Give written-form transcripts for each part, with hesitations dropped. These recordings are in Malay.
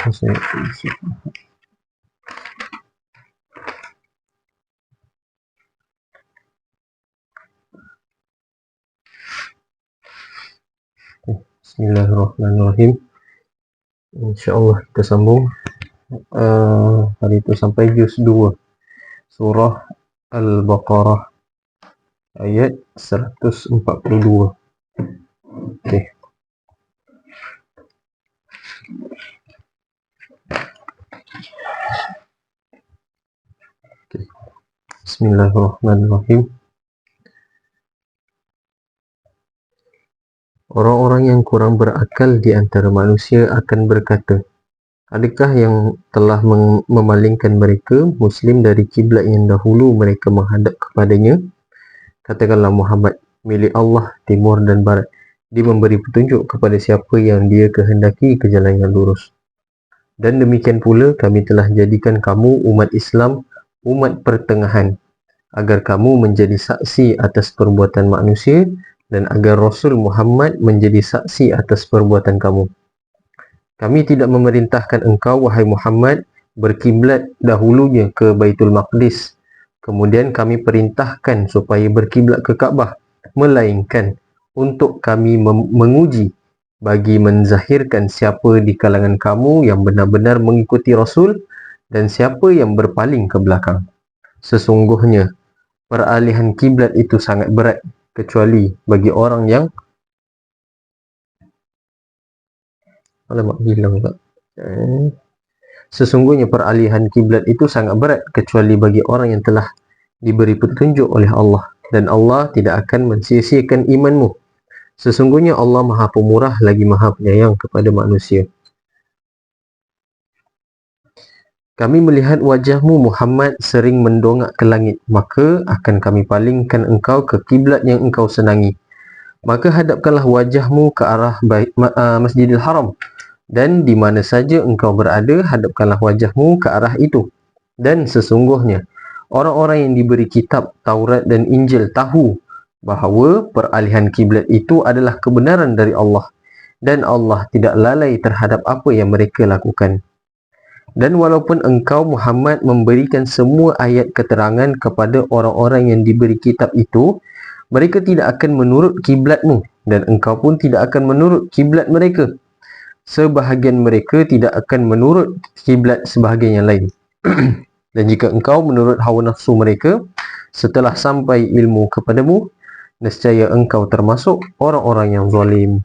Bismillahirrahmanirrahim. InsyaAllah kita sambung hari itu sampai juz 2 surah Al-Baqarah ayat 142. Okey. Bismillahirrahmanirrahim. Orang-orang yang kurang berakal di antara manusia akan berkata, adakah yang telah memalingkan mereka Muslim dari kiblat yang dahulu mereka menghadap kepadanya? Katakanlah Muhammad, milik Allah timur dan barat. Dia memberi petunjuk kepada siapa yang dia kehendaki ke jalan yang lurus. Dan demikian pula kami telah jadikan kamu umat Islam, umat pertengahan, agar kamu menjadi saksi atas perbuatan manusia dan agar Rasul Muhammad menjadi saksi atas perbuatan kamu. Kami tidak memerintahkan engkau, wahai Muhammad, berkiblat dahulunya ke Baitul Maqdis. Kemudian kami perintahkan supaya berkiblat ke Kaabah, melainkan untuk kami menguji bagi menzahirkan siapa di kalangan kamu yang benar-benar mengikuti Rasul dan siapa yang berpaling ke belakang. Sesungguhnya peralihan kiblat itu sangat berat, kecuali bagi orang yang Sesungguhnya peralihan kiblat itu sangat berat, kecuali bagi orang yang telah diberi petunjuk oleh Allah, dan Allah tidak akan mensia-siakan imanmu. Sesungguhnya Allah Maha Pemurah lagi Maha Penyayang kepada manusia. Kami melihat wajahmu Muhammad sering mendongak ke langit, maka akan kami palingkan engkau ke kiblat yang engkau senangi. Maka hadapkanlah wajahmu ke arah Masjidil Haram, dan di mana saja engkau berada, hadapkanlah wajahmu ke arah itu. Dan sesungguhnya orang-orang yang diberi kitab Taurat dan Injil tahu bahawa peralihan kiblat itu adalah kebenaran dari Allah, dan Allah tidak lalai terhadap apa yang mereka lakukan. Dan walaupun engkau Muhammad memberikan semua ayat keterangan kepada orang-orang yang diberi kitab itu, mereka tidak akan menurut kiblatmu, dan engkau pun tidak akan menurut kiblat mereka. Sebahagian mereka tidak akan menurut kiblat sebahagian yang lain. Dan jika engkau menurut hawa nafsu mereka setelah sampai ilmu kepadamu, nescaya engkau termasuk orang-orang yang zalim.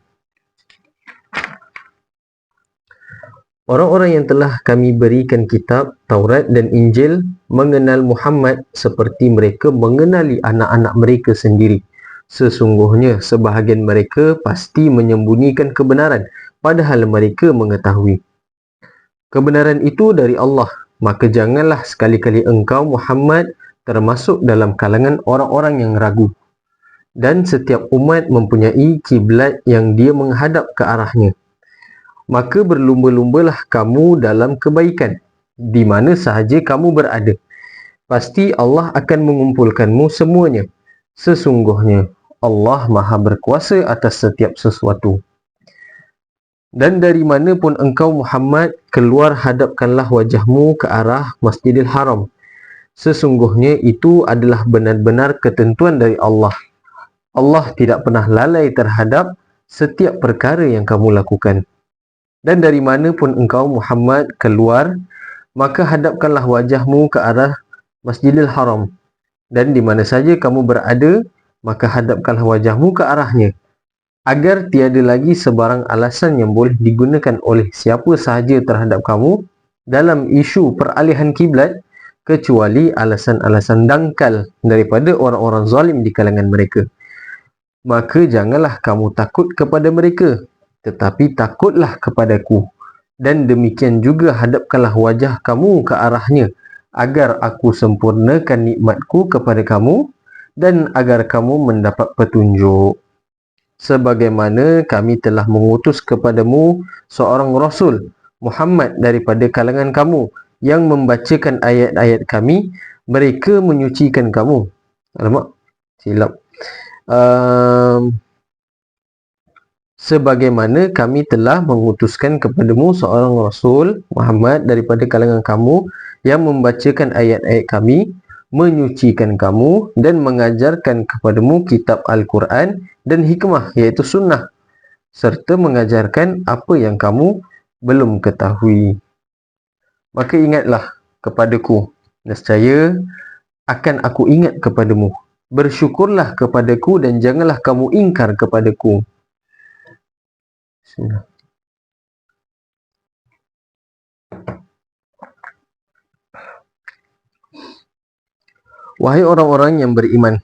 Orang-orang yang telah kami berikan kitab Taurat dan Injil mengenal Muhammad seperti mereka mengenali anak-anak mereka sendiri. Sesungguhnya sebahagian mereka pasti menyembunyikan kebenaran, padahal mereka mengetahui. Kebenaran itu dari Allah, maka janganlah sekali-kali engkau Muhammad termasuk dalam kalangan orang-orang yang ragu. Dan setiap umat mempunyai kiblat yang dia menghadap ke arahnya. Maka berlumba-lumbalah kamu dalam kebaikan, di mana sahaja kamu berada. Pasti Allah akan mengumpulkanmu semuanya. Sesungguhnya Allah Maha berkuasa atas setiap sesuatu. Dan dari mana pun engkau Muhammad keluar, hadapkanlah wajahmu ke arah Masjidil Haram. Sesungguhnya itu adalah benar-benar ketentuan dari Allah. Allah tidak pernah lalai terhadap setiap perkara yang kamu lakukan. Dan dari mana pun engkau Muhammad keluar, maka hadapkanlah wajahmu ke arah Masjidil Haram. Dan di mana saja kamu berada, maka hadapkanlah wajahmu ke arahnya, agar tiada lagi sebarang alasan yang boleh digunakan oleh siapa sahaja terhadap kamu dalam isu peralihan kiblat, kecuali alasan-alasan dangkal daripada orang-orang zalim di kalangan mereka. Maka janganlah kamu takut kepada mereka, tetapi takutlah kepadaku. Dan demikian juga hadapkanlah wajah kamu ke arahnya, agar aku sempurnakan nikmatku kepada kamu, dan agar kamu mendapat petunjuk. Sebagaimana kami telah mengutus kepadamu seorang Rasul, Muhammad, daripada kalangan kamu, yang membacakan ayat-ayat kami, mereka menyucikan kamu. Alamak, silap. sebagaimana kami telah mengutuskan kepadamu seorang Rasul Muhammad daripada kalangan kamu yang membacakan ayat-ayat kami, menyucikan kamu dan mengajarkan kepadamu kitab Al-Quran dan hikmah iaitu sunnah, serta mengajarkan apa yang kamu belum ketahui. Maka ingatlah kepadaku, nescaya akan aku ingat kepadamu. Bersyukurlah kepadaku dan janganlah kamu ingkar kepadaku. Bismillah. Wahai orang-orang yang beriman,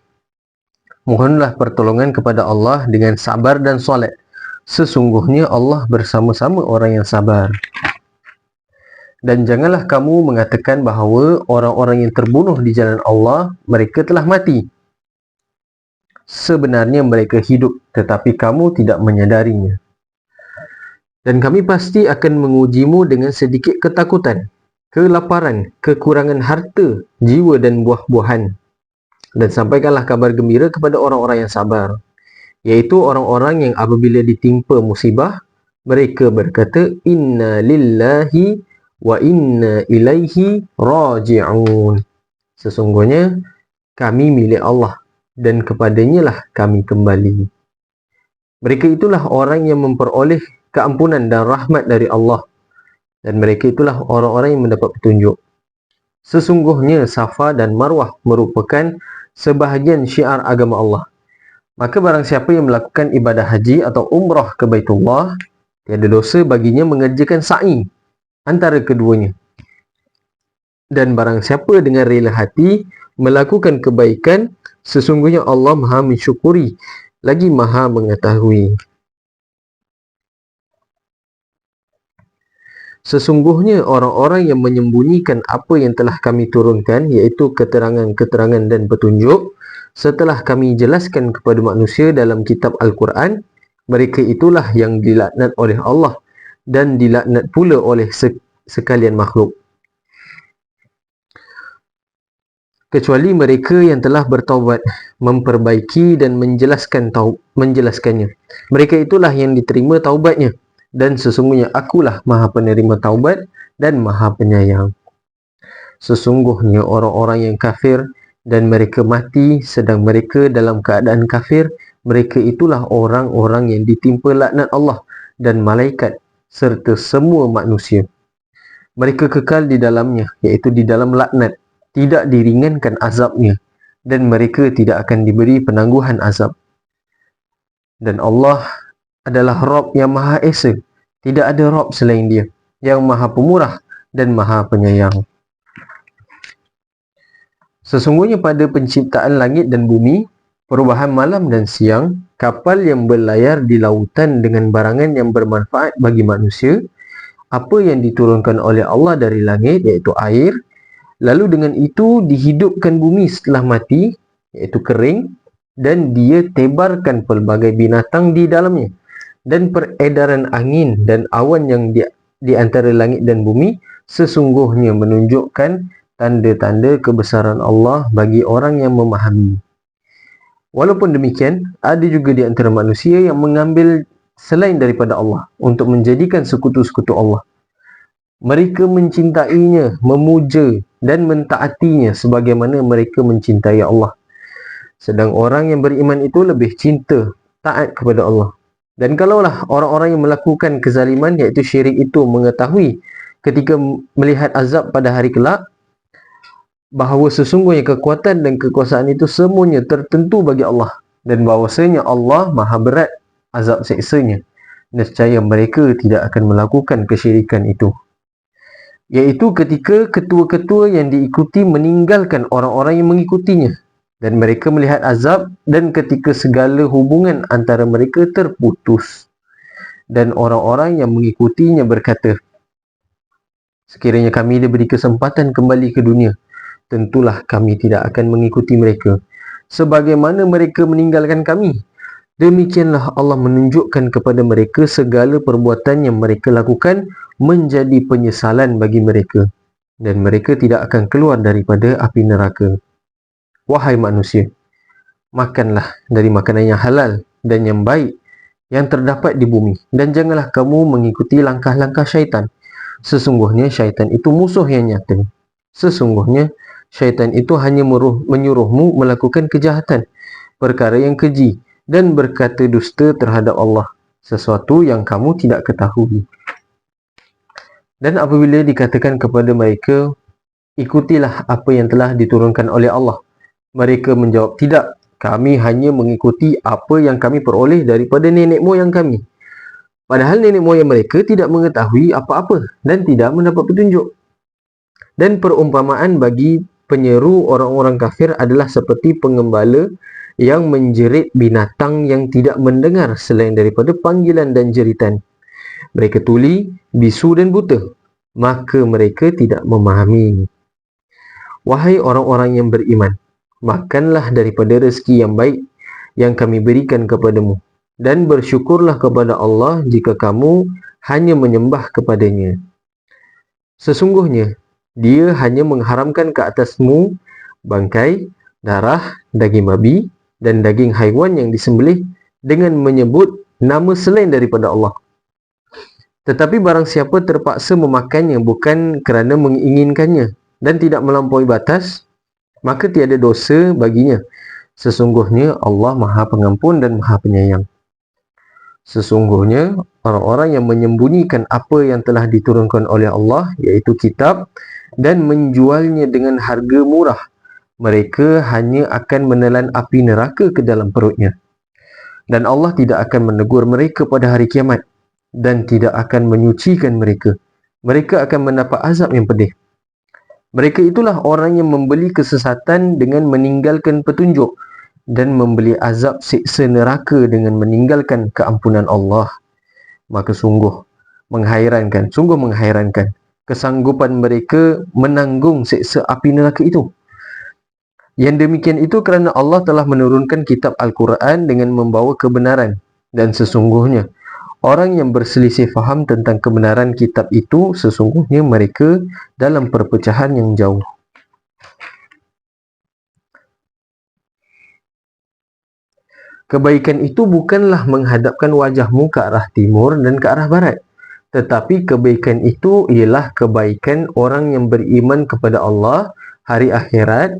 mohonlah pertolongan kepada Allah dengan sabar dan solat. Sesungguhnya Allah bersama-sama orang yang sabar. Dan janganlah kamu mengatakan bahawa orang-orang yang terbunuh di jalan Allah, mereka telah mati. Sebenarnya mereka hidup, tetapi kamu tidak menyadarinya. Dan kami pasti akan mengujimu dengan sedikit ketakutan, kelaparan, kekurangan harta, jiwa dan buah-buahan. Dan sampaikanlah kabar gembira kepada orang-orang yang sabar, iaitu orang-orang yang apabila ditimpa musibah, mereka berkata, Inna lillahi wa inna ilaihi raji'un. Sesungguhnya kami milik Allah dan kepadanya lah kami kembali. Mereka itulah orang yang memperoleh keampunan dan rahmat dari Allah, dan mereka itulah orang-orang yang mendapat petunjuk. Sesungguhnya Safa dan Marwah merupakan sebahagian syiar agama Allah. Maka barang siapa yang melakukan ibadah haji atau umrah ke Baitullah, tiada dosa baginya mengerjakan sa'i antara keduanya. Dan barang siapa dengan rela hati melakukan kebaikan, sesungguhnya Allah Maha mensyukuri lagi Maha mengetahui. Sesungguhnya orang-orang yang menyembunyikan apa yang telah kami turunkan, iaitu keterangan-keterangan dan petunjuk, setelah kami jelaskan kepada manusia dalam kitab Al-Quran, mereka itulah yang dilaknat oleh Allah dan dilaknat pula oleh sekalian makhluk. Kecuali mereka yang telah bertaubat, memperbaiki dan menjelaskannya. Mereka itulah yang diterima taubatnya. Dan sesungguhnya akulah Maha penerima taubat dan Maha penyayang. Sesungguhnya orang-orang yang kafir dan mereka mati sedang mereka dalam keadaan kafir, mereka itulah orang-orang yang ditimpa laknat Allah dan malaikat serta semua manusia. Mereka kekal di dalamnya, iaitu di dalam laknat, tidak diringankan azabnya, dan mereka tidak akan diberi penangguhan azab. Dan Allah adalah Rabb yang Maha Esa. Tidak ada Rabb selain Dia, yang Maha Pemurah dan Maha Penyayang. Sesungguhnya pada penciptaan langit dan bumi, perubahan malam dan siang, kapal yang berlayar di lautan dengan barangan yang bermanfaat bagi manusia, apa yang diturunkan oleh Allah dari langit, iaitu air, lalu dengan itu dihidupkan bumi setelah mati, iaitu kering, dan Dia tebarkan pelbagai binatang di dalamnya. Dan peredaran angin dan awan yang di antara langit dan bumi sesungguhnya menunjukkan tanda-tanda kebesaran Allah bagi orang yang memahami. Walaupun demikian, ada juga di antara manusia yang mengambil selain daripada Allah untuk menjadikan sekutu-sekutu Allah. Mereka mencintainya, memuja dan mentaatinya sebagaimana mereka mencintai Allah. Sedang orang yang beriman itu lebih cinta, taat kepada Allah. Dan kalaulah orang-orang yang melakukan kezaliman, iaitu syirik itu, mengetahui ketika melihat azab pada hari kelak, bahawa sesungguhnya kekuatan dan kekuasaan itu semuanya tertentu bagi Allah, dan bahawasanya Allah maha berat azab seksanya, nescaya mereka tidak akan melakukan kesyirikan itu. Iaitu ketika ketua-ketua yang diikuti meninggalkan orang-orang yang mengikutinya, dan mereka melihat azab, dan ketika segala hubungan antara mereka terputus, dan orang-orang yang mengikutinya berkata, sekiranya kami diberi kesempatan kembali ke dunia, tentulah kami tidak akan mengikuti mereka sebagaimana mereka meninggalkan kami. Demikianlah Allah menunjukkan kepada mereka segala perbuatan yang mereka lakukan menjadi penyesalan bagi mereka, dan mereka tidak akan keluar daripada api neraka. Wahai manusia, makanlah dari makanan yang halal dan yang baik, yang terdapat di bumi, dan janganlah kamu mengikuti langkah-langkah syaitan. Sesungguhnya syaitan itu musuh yang nyata. Sesungguhnya syaitan itu hanya menyuruhmu melakukan kejahatan, perkara yang keji, dan berkata dusta terhadap Allah, sesuatu yang kamu tidak ketahui. Dan apabila dikatakan kepada mereka, ikutilah apa yang telah diturunkan oleh Allah, mereka menjawab, tidak, kami hanya mengikuti apa yang kami peroleh daripada nenek moyang kami. Padahal nenek moyang mereka tidak mengetahui apa-apa dan tidak mendapat petunjuk. Dan perumpamaan bagi penyeru orang-orang kafir adalah seperti pengembala yang menjerit binatang yang tidak mendengar selain daripada panggilan dan jeritan. Mereka tuli, bisu dan buta, maka mereka tidak memahami. Wahai orang-orang yang beriman, makanlah daripada rezeki yang baik yang kami berikan kepadamu, dan bersyukurlah kepada Allah jika kamu hanya menyembah kepadanya. Sesungguhnya, Dia hanya mengharamkan ke atasmu bangkai, darah, daging babi dan daging haiwan yang disembelih dengan menyebut nama selain daripada Allah. Tetapi barang siapa terpaksa memakannya bukan kerana menginginkannya dan tidak melampaui batas, maka tiada dosa baginya. Sesungguhnya Allah Maha Pengampun dan Maha Penyayang. Sesungguhnya orang-orang yang menyembunyikan apa yang telah diturunkan oleh Allah, iaitu kitab, dan menjualnya dengan harga murah, mereka hanya akan menelan api neraka ke dalam perutnya. Dan Allah tidak akan menegur mereka pada hari kiamat dan tidak akan menyucikan mereka. Mereka akan mendapat azab yang pedih. Mereka itulah orang yang membeli kesesatan dengan meninggalkan petunjuk dan membeli azab siksa neraka dengan meninggalkan keampunan Allah. Maka sungguh menghairankan kesanggupan mereka menanggung siksa api neraka itu. Yang demikian itu kerana Allah telah menurunkan kitab Al-Quran dengan membawa kebenaran, dan sesungguhnya orang yang berselisih faham tentang kebenaran kitab itu, sesungguhnya mereka dalam perpecahan yang jauh. Kebaikan itu bukanlah menghadapkan wajahmu ke arah timur dan ke arah barat, tetapi kebaikan itu ialah kebaikan orang yang beriman kepada Allah, hari akhirat,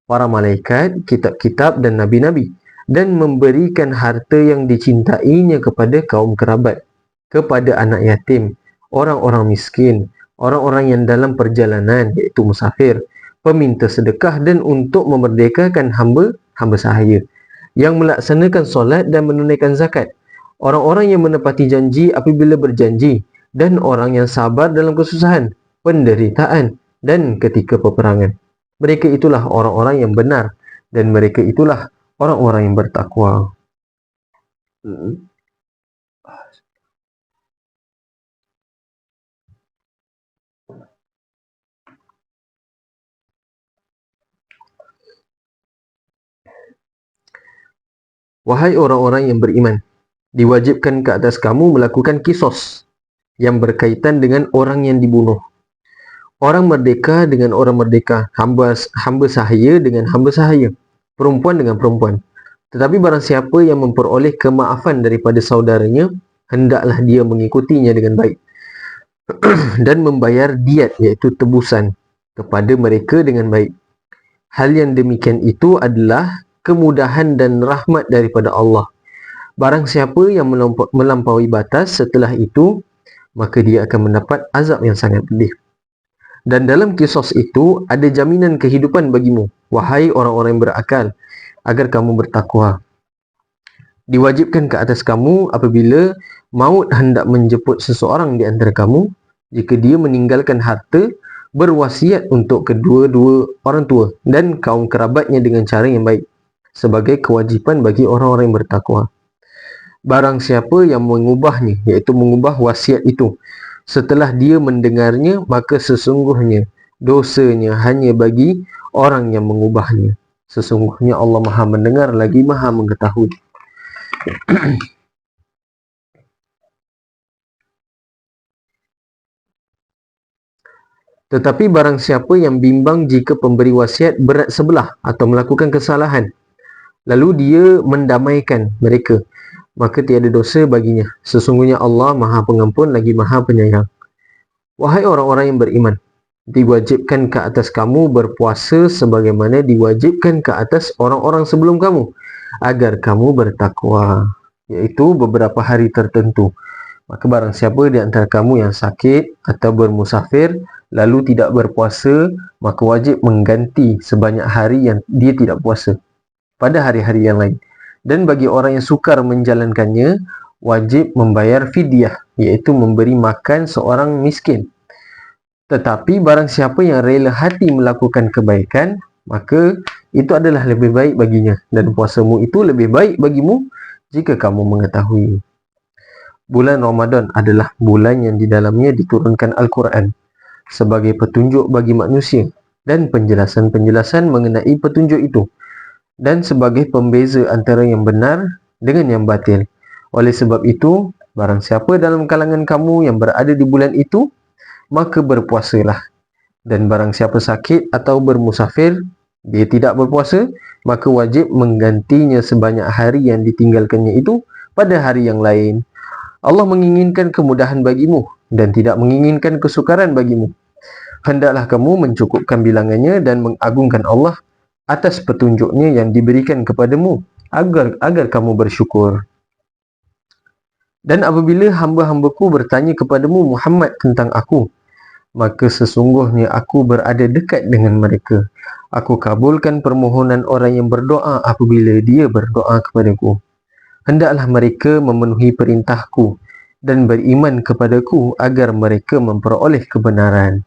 para malaikat, kitab-kitab dan nabi-nabi, dan memberikan harta yang dicintainya kepada kaum kerabat, kepada anak yatim, orang-orang miskin, orang-orang yang dalam perjalanan, iaitu musafir, peminta sedekah, dan untuk memerdekakan hamba sahaya, yang melaksanakan solat dan menunaikan zakat, orang-orang yang menepati janji apabila berjanji, dan orang yang sabar dalam kesusahan, penderitaan, dan ketika peperangan. Mereka itulah orang-orang yang benar, dan mereka itulah orang-orang yang bertakwa. Wahai orang-orang yang beriman, diwajibkan ke atas kamu melakukan kisos yang berkaitan dengan orang yang dibunuh, orang merdeka dengan orang merdeka, hamba sahaya dengan hamba sahaya, perempuan dengan perempuan. Tetapi barang siapa yang memperoleh kemaafan daripada saudaranya, hendaklah dia mengikutinya dengan baik dan membayar diat, iaitu tebusan, kepada mereka dengan baik. Hal yang demikian itu adalah kemudahan dan rahmat daripada Allah. Barang siapa yang melampaui batas setelah itu, maka dia akan mendapat azab yang sangat pedih. Dan dalam kisos itu ada jaminan kehidupan bagimu, wahai orang-orang yang berakal, agar kamu bertakwa. Diwajibkan ke atas kamu apabila maut hendak menjemput seseorang di antara kamu, jika dia meninggalkan harta, berwasiat untuk kedua-dua orang tua dan kaum kerabatnya dengan cara yang baik, sebagai kewajipan bagi orang-orang yang bertakwa. Barang siapa yang mengubahnya, iaitu mengubah wasiat itu, setelah dia mendengarnya, maka sesungguhnya dosanya hanya bagi orang yang mengubahnya. Sesungguhnya Allah Maha mendengar lagi Maha mengetahui. Tetapi barang siapa yang bimbang jika pemberi wasiat berat sebelah atau melakukan kesalahan, lalu dia mendamaikan mereka, maka tiada dosa baginya. Sesungguhnya Allah Maha Pengampun lagi Maha Penyayang. Wahai orang-orang yang beriman, diwajibkan ke atas kamu berpuasa sebagaimana diwajibkan ke atas orang-orang sebelum kamu, agar kamu bertakwa, iaitu beberapa hari tertentu. Maka barang siapa di antara kamu yang sakit atau bermusafir lalu tidak berpuasa, maka wajib mengganti sebanyak hari yang dia tidak puasa pada hari-hari yang lain. Dan bagi orang yang sukar menjalankannya, wajib membayar fidyah, iaitu memberi makan seorang miskin. Tetapi barang siapa yang rela hati melakukan kebaikan, maka itu adalah lebih baik baginya, dan puasamu itu lebih baik bagimu jika kamu mengetahui. Bulan Ramadan adalah bulan yang di dalamnya diturunkan Al-Quran sebagai petunjuk bagi manusia dan penjelasan-penjelasan mengenai petunjuk itu, dan sebagai pembeza antara yang benar dengan yang batil. Oleh sebab itu, barang siapa dalam kalangan kamu yang berada di bulan itu, maka berpuasalah. Dan barang siapa sakit atau bermusafir, dia tidak berpuasa, maka wajib menggantinya sebanyak hari yang ditinggalkannya itu pada hari yang lain. Allah menginginkan kemudahan bagimu dan tidak menginginkan kesukaran bagimu. Hendaklah kamu mencukupkan bilangannya dan mengagungkan Allah atas petunjuknya yang diberikan kepadamu, agar kamu bersyukur. Dan apabila hamba-hambaku bertanya kepadamu Muhammad tentang aku, maka sesungguhnya aku berada dekat dengan mereka. Aku kabulkan permohonan orang yang berdoa apabila dia berdoa kepadaku. Hendaklah mereka memenuhi perintahku dan beriman kepadaku agar mereka memperoleh kebenaran.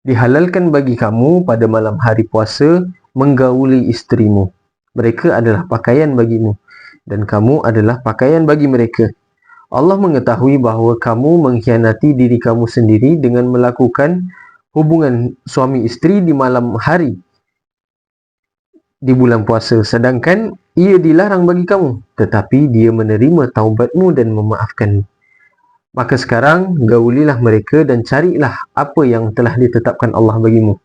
Dihalalkan bagi kamu pada malam hari puasa menggauli isterimu. Mereka adalah pakaian bagimu dan kamu adalah pakaian bagi mereka. Allah mengetahui bahawa kamu mengkhianati diri kamu sendiri dengan melakukan hubungan suami isteri di malam hari di bulan puasa, sedangkan ia dilarang bagi kamu, tetapi dia menerima taubatmu dan memaafkanmu. Maka sekarang gaulilah mereka dan carilah apa yang telah ditetapkan Allah bagimu.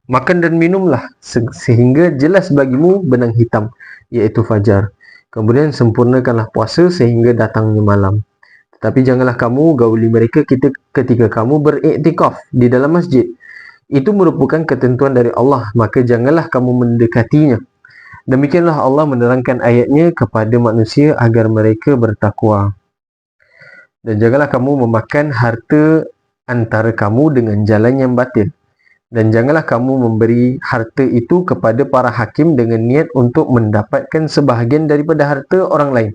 Makan dan minumlah sehingga jelas bagimu benang hitam, iaitu fajar. Kemudian sempurnakanlah puasa sehingga datangnya malam. Tetapi janganlah kamu gauli mereka ketika kamu beriktikaf di dalam masjid. Itu merupakan ketentuan dari Allah, maka janganlah kamu mendekatinya. Demikianlah Allah menerangkan ayatnya kepada manusia agar mereka bertakwa. Dan janganlah kamu memakan harta antara kamu dengan jalan yang batil. Dan janganlah kamu memberi harta itu kepada para hakim dengan niat untuk mendapatkan sebahagian daripada harta orang lain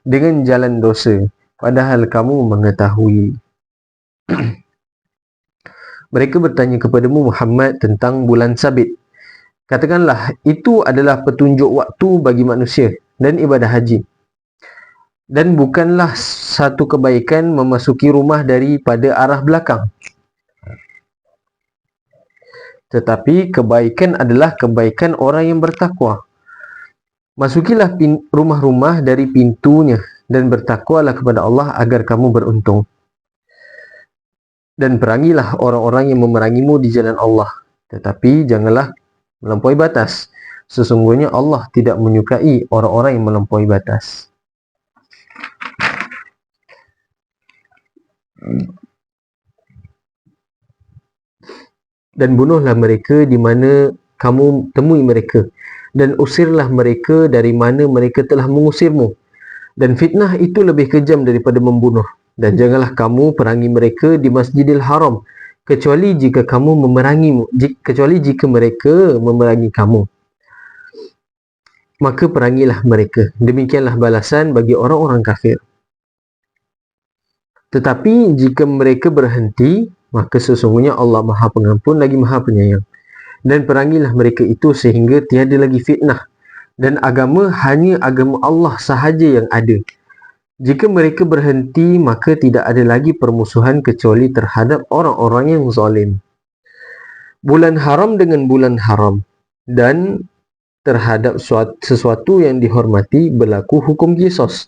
dengan jalan dosa, padahal kamu mengetahui. Mereka bertanya kepadamu Muhammad tentang bulan sabit. Katakanlah, itu adalah petunjuk waktu bagi manusia dan ibadah haji. Dan bukanlah satu kebaikan memasuki rumah daripada arah belakang. Tetapi kebaikan adalah kebaikan orang yang bertakwa. Masukilah rumah-rumah dari pintunya dan bertakwalah kepada Allah agar kamu beruntung. Dan perangilah orang-orang yang memerangimu di jalan Allah. Tetapi janganlah melampaui batas. Sesungguhnya Allah tidak menyukai orang-orang yang melampaui batas. Dan bunuhlah mereka di mana kamu temui mereka, dan usirlah mereka dari mana mereka telah mengusirmu. Dan fitnah itu lebih kejam daripada membunuh. Dan janganlah kamu perangi mereka di Masjidil Haram, kecuali jika mereka memerangi kamu. Maka perangilah mereka. Demikianlah balasan bagi orang-orang kafir. Tetapi jika mereka berhenti, maka sesungguhnya Allah Maha Pengampun lagi Maha Penyayang. Dan perangilah mereka itu sehingga tiada lagi fitnah. Dan agama hanya agama Allah sahaja yang ada. Jika mereka berhenti, maka tidak ada lagi permusuhan kecuali terhadap orang-orang yang zalim. Bulan haram dengan bulan haram, dan terhadap sesuatu yang dihormati berlaku hukum qisas.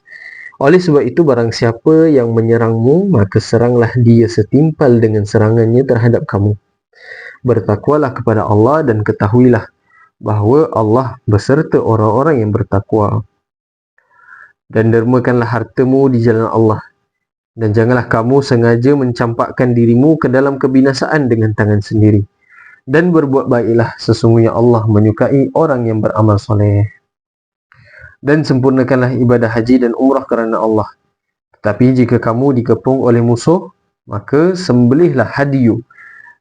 Oleh sebab itu, barang siapa yang menyerangmu, maka seranglah dia setimpal dengan serangannya terhadap kamu. Bertakwalah kepada Allah dan ketahuilah bahawa Allah beserta orang-orang yang bertakwa. Dan dermakanlah hartamu di jalan Allah, dan janganlah kamu sengaja mencampakkan dirimu ke dalam kebinasaan dengan tangan sendiri. Dan berbuat baiklah, sesungguhnya Allah menyukai orang yang beramal soleh. Dan sempurnakanlah ibadah haji dan umrah kerana Allah. Tetapi jika kamu dikepung oleh musuh, maka sembelihlah hadiyu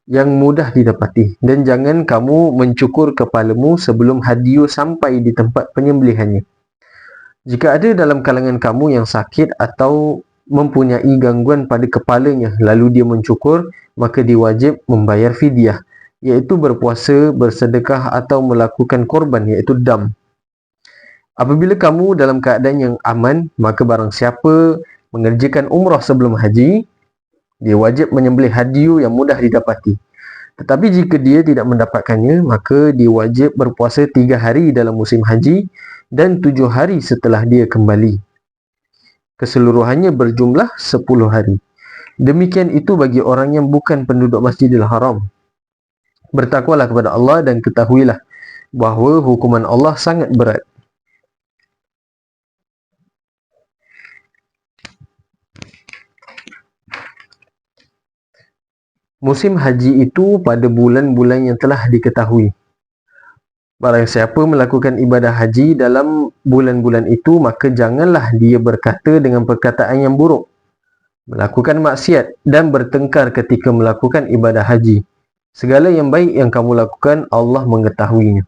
yang mudah didapati, dan jangan kamu mencukur kepalamu sebelum hadiyu sampai di tempat penyembelihannya. Jika ada dalam kalangan kamu yang sakit atau mempunyai gangguan pada kepalanya lalu dia mencukur, maka dia wajib membayar fidyah, iaitu berpuasa, bersedekah atau melakukan korban, iaitu dam. Apabila kamu dalam keadaan yang aman, maka barang siapa mengerjakan umrah sebelum haji, dia wajib menyembelih hadiyu yang mudah didapati. Tetapi jika dia tidak mendapatkannya, maka dia wajib berpuasa 3 hari dalam musim haji dan 7 hari setelah dia kembali. Keseluruhannya berjumlah 10 hari. Demikian itu bagi orang yang bukan penduduk Masjidil Haram. Bertakwalah kepada Allah dan ketahuilah bahawa hukuman Allah sangat berat. Musim haji itu pada bulan-bulan yang telah diketahui. Barang siapa melakukan ibadah haji dalam bulan-bulan itu, maka janganlah dia berkata dengan perkataan yang buruk, melakukan maksiat dan bertengkar ketika melakukan ibadah haji. Segala yang baik yang kamu lakukan, Allah mengetahuinya.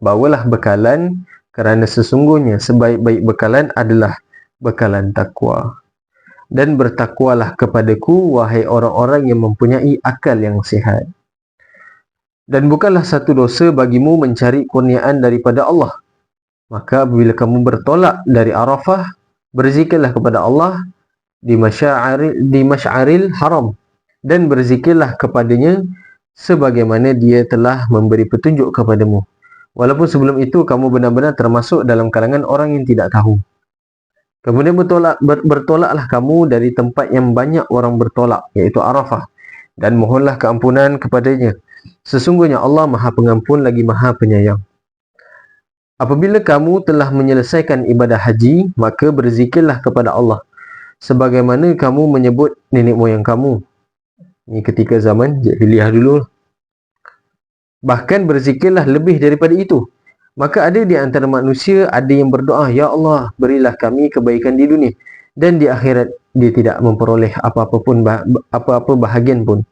Bawalah bekalan, kerana sesungguhnya sebaik-baik bekalan adalah bekalan takwa. Dan bertakwalah kepadaku, wahai orang-orang yang mempunyai akal yang sihat. Dan bukanlah satu dosa bagimu mencari kurniaan daripada Allah. Maka apabila kamu bertolak dari Arafah, berzikirlah kepada Allah di Masy'aril Haram, dan berzikirlah kepadanya sebagaimana dia telah memberi petunjuk kepadamu. Walaupun sebelum itu kamu benar-benar termasuk dalam kalangan orang yang tidak tahu. Kemudian bertolaklah kamu dari tempat yang banyak orang bertolak, iaitu Arafah, dan mohonlah keampunan kepadanya. Sesungguhnya Allah Maha Pengampun lagi Maha Penyayang. Apabila kamu telah menyelesaikan ibadah haji, maka berzikirlah kepada Allah sebagaimana kamu menyebut nenek moyang kamu. Ini ketika zaman jahiliyah dulu. Bahkan berzikirlah lebih daripada itu. Maka ada di antara manusia ada yang berdoa, ya Allah, berilah kami kebaikan di dunia, dan di akhirat dia tidak memperoleh apa-apa bahagian pun.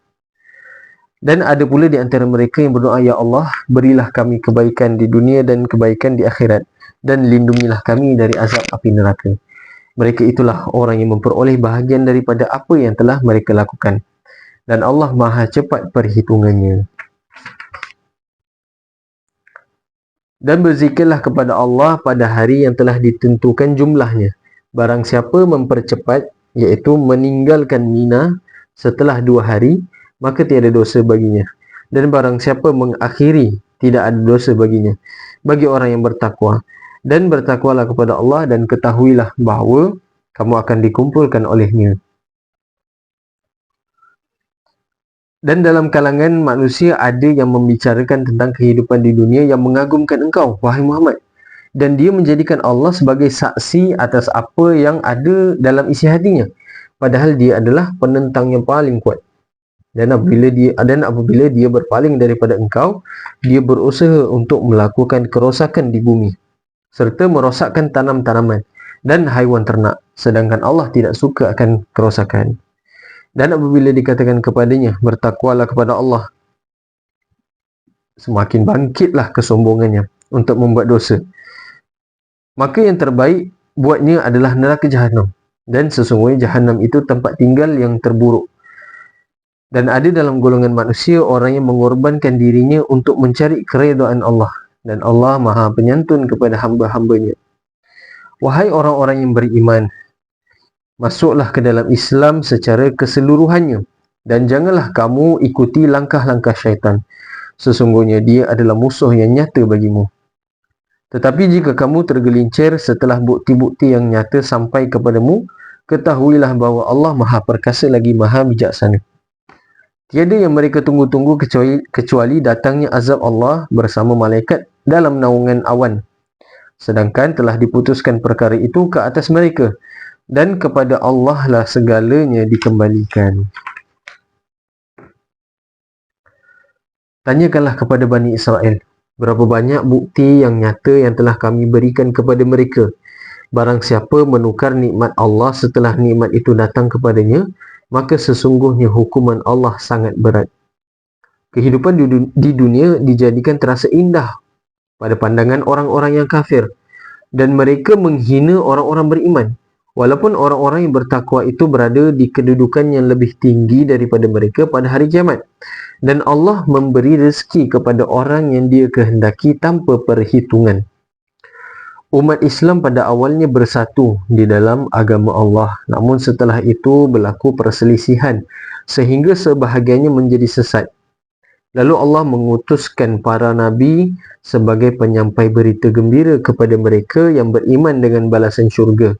Dan ada pula di antara mereka yang berdoa, ya Allah, berilah kami kebaikan di dunia dan kebaikan di akhirat, dan lindungilah kami dari azab api neraka. Mereka itulah orang yang memperoleh bahagian daripada apa yang telah mereka lakukan, dan Allah Maha cepat perhitungannya. Dan berzikirlah kepada Allah pada hari yang telah ditentukan jumlahnya. Barang siapa mempercepat, iaitu meninggalkan Mina setelah 2 hari, maka tiada dosa baginya. Dan barang siapa mengakhiri, tidak ada dosa baginya. Bagi orang yang bertakwa. Dan bertakwalah kepada Allah dan ketahuilah bahawa kamu akan dikumpulkan olehnya. Dan dalam kalangan manusia ada yang membicarakan tentang kehidupan di dunia yang mengagumkan engkau, wahai Muhammad. Dan dia menjadikan Allah sebagai saksi atas apa yang ada dalam isi hatinya. Padahal dia adalah penentang yang paling kuat. Dan apabila dia berpaling daripada engkau, dia berusaha untuk melakukan kerosakan di bumi, serta merosakkan tanam-tanaman dan haiwan ternak. Sedangkan Allah tidak suka akan kerosakan. Dan apabila dikatakan kepadanya, bertakwalah kepada Allah, semakin bangkitlah kesombongannya untuk membuat dosa. Maka yang terbaik buatnya adalah neraka Jahannam. Dan sesungguhnya Jahannam itu tempat tinggal yang terburuk. Dan ada dalam golongan manusia orang yang mengorbankan dirinya untuk mencari keredaan Allah. Dan Allah Maha Penyantun kepada hamba-hambanya. Wahai orang-orang yang beriman, masuklah ke dalam Islam secara keseluruhannya, dan janganlah kamu ikuti langkah-langkah syaitan. Sesungguhnya dia adalah musuh yang nyata bagimu. Tetapi jika kamu tergelincir setelah bukti-bukti yang nyata sampai kepadamu, ketahuilah bahawa Allah Maha Perkasa lagi Maha Bijaksana. Tiada yang mereka tunggu-tunggu kecuali datangnya azab Allah bersama malaikat dalam naungan awan, sedangkan telah diputuskan perkara itu ke atas mereka, dan kepada Allah lah segalanya dikembalikan. Tanyakanlah kepada Bani Israel, berapa banyak bukti yang nyata yang telah kami berikan kepada mereka. Barang siapa menukar nikmat Allah setelah nikmat itu datang kepadanya, maka sesungguhnya hukuman Allah sangat berat. Kehidupan di dunia dijadikan terasa indah pada pandangan orang-orang yang kafir, dan mereka menghina orang-orang beriman, walaupun orang-orang yang bertakwa itu berada di kedudukan yang lebih tinggi daripada mereka pada hari kiamat. Dan Allah memberi rezeki kepada orang yang Dia kehendaki tanpa perhitungan. Umat Islam pada awalnya bersatu di dalam agama Allah, namun setelah itu berlaku perselisihan sehingga sebahagiannya menjadi sesat. Lalu Allah mengutuskan para nabi sebagai penyampai berita gembira kepada mereka yang beriman dengan balasan syurga,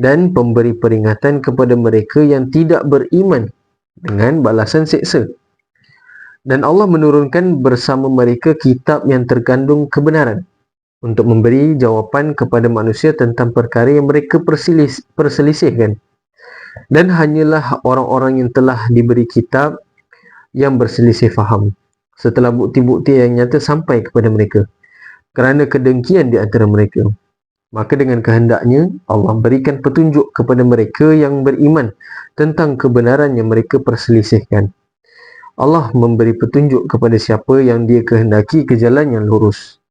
dan pemberi peringatan kepada mereka yang tidak beriman dengan balasan seksa. Dan Allah menurunkan bersama mereka kitab yang terkandung kebenaran untuk memberi jawapan kepada manusia tentang perkara yang mereka perselisihkan. Dan hanyalah orang-orang yang telah diberi kitab yang berselisih faham setelah bukti-bukti yang nyata sampai kepada mereka, kerana kedengkian di antara mereka. Maka dengan kehendaknya Allah berikan petunjuk kepada mereka yang beriman tentang kebenaran yang mereka perselisihkan. Allah memberi petunjuk kepada siapa yang Dia kehendaki ke jalan yang lurus.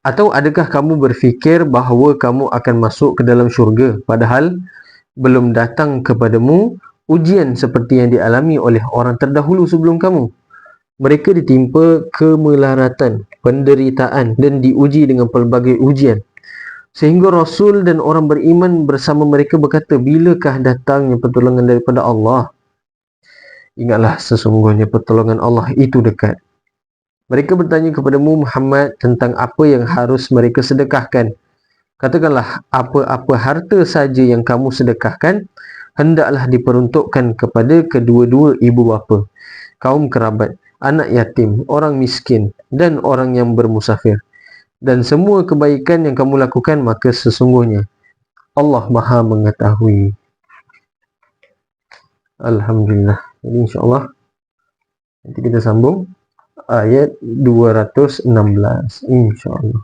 Atau adakah kamu berfikir bahawa kamu akan masuk ke dalam syurga, padahal belum datang kepadamu ujian seperti yang dialami oleh orang terdahulu sebelum kamu? Mereka ditimpa kemelaratan, penderitaan dan diuji dengan pelbagai ujian, sehingga Rasul dan orang beriman bersama mereka berkata, bilakah datangnya pertolongan daripada Allah? Ingatlah, sesungguhnya pertolongan Allah itu dekat. Mereka bertanya kepadamu Muhammad tentang apa yang harus mereka sedekahkan. Katakanlah, apa-apa harta saja yang kamu sedekahkan, hendaklah diperuntukkan kepada kedua-dua ibu bapa, kaum kerabat, anak yatim, orang miskin, dan orang yang bermusafir. Dan semua kebaikan yang kamu lakukan, maka sesungguhnya Allah Maha mengetahui. Alhamdulillah. Jadi insyaAllah nanti kita sambung ayat 216 insyaAllah.